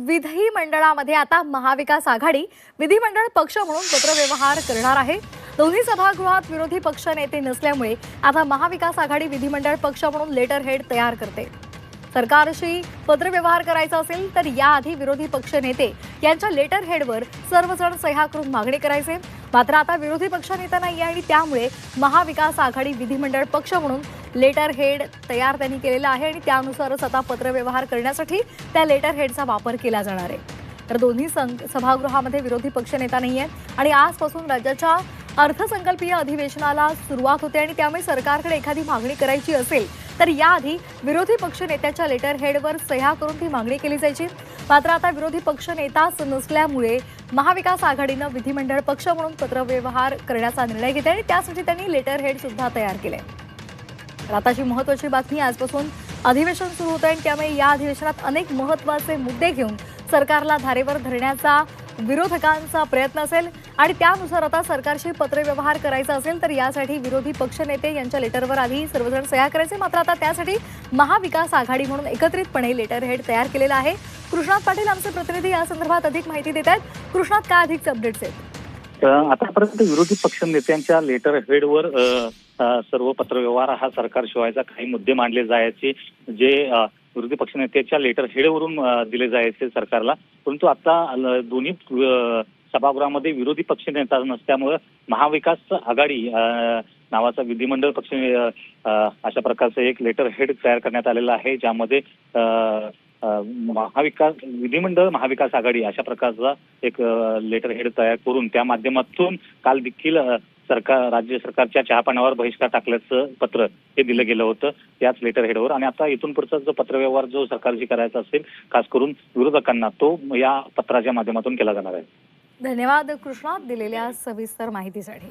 विधिमंडळामध्ये आता महाविकास आघाडी विधिमंडळ पक्ष म्हणून पत्रव्यवहार करणार आहे। दोन्ही सभागृहात विरोधी पक्ष नेते नसल्यामुळे आता महाविकास आघाडी विधिमंडळ पक्ष म्हणून लेटर हेड तयार करते। सरकारशी पत्रव्यवहार करायचा असेल तर याआधी विरोधी पक्ष नेते यांच्या लेटर हेडवर सर्वजण सह्या करून मागणी करायचे। मात्र आता विरोधी पक्ष नेता नाही आणि त्यामुळे महाविकास आघाडी विधिमंडळ पक्ष म्हणून लेटर हेड तयार त्यांनी केलेला आहे आणि त्यानुसारच आता पत्रव्यवहार करण्यासाठी त्या लेटर हेडचा वापर केला जाणार आहे। तर दोन्ही सभागृहामध्ये विरोधी पक्ष नेता नाहीये आणि आजपासून राज्याच्या अर्थसंकल्पीय अधिवेशनाला सुरुवात होते आणि त्यामुळे सरकारकडे एखादी मागणी करायची असेल तर याआधी विरोधी पक्ष नेत्याच्या लेटर हेडवर सह्या करून ती मागणी केली जायची। मात्र आता विरोधी पक्ष नेताच नसल्यामुळे महाविकास आघाडीनं विधिमंडळ पक्ष म्हणून पत्रव्यवहार करण्याचा निर्णय घेतला आणि त्यासाठी त्यांनी लेटर हेड सुद्धा तयार केले। आताची महत्त्वाची बातमी, आजपासून अधिवेशन सुरू होतं आणि त्यामुळे या अधिवेशनात अनेक महत्त्वाचे मुद्दे घेऊन सरकारला धारेवर धरण्याचा विरोधकांचा प्रयत्न असेल आणि त्यानुसार आता सरकारशी पत्रव्यवहार करायचा असेल तर यासाठी विरोधी पक्ष नेते यांच्या लेटरवर आधी सर्वजण सह्या करायचे। मात्र आता त्यासाठी महाविकास आघाडी म्हणून एकत्रितपणे लेटर हेड तयार केलेला आहे। कृष्णात पाटील आमचे प्रतिनिधी या संदर्भात अधिक माहिती देत आहेत। कृष्णात, काय अधिकचे अपडेट्स आहेत? आतापर्यंत विरोधी पक्ष नेत्यांच्या लेटर हेडवर सर्व पत्रव्यवहार हा सरकार शिवायचा काही मुद्दे मांडले जायचे जे विरोधी पक्षनेत्याच्या लेटर हेडवरून दिले जायचे सरकारला। परंतु आता दोन्ही सभागृहामध्ये विरोधी पक्षनेता नसल्यामुळे महाविकास आघाडी नावाचा विधिमंडळ पक्ष अशा प्रकारचं एक लेटर हेड तयार करण्यात आलेलं आहे, ज्यामध्ये विधिमंडळ महाविकास आघाडी अशा प्रकारचा एक लेटर हेड तयार करून त्या माध्यमातून काल देखील राज्य सरकारच्या चहापाण्यावर बहिष्कार टाकल्याचं पत्र हे दिलं गेलं होतं त्याच लेटर हेडवर। आणि आता इथून पुढचा जो पत्रव्यवहार जो सरकारशी करायचा असेल खास करून विरोधकांना तो या पत्राच्या माध्यमातून केला जाणार आहे। धन्यवाद कृष्णा दिलेल्या सविस्तर माहितीसाठी।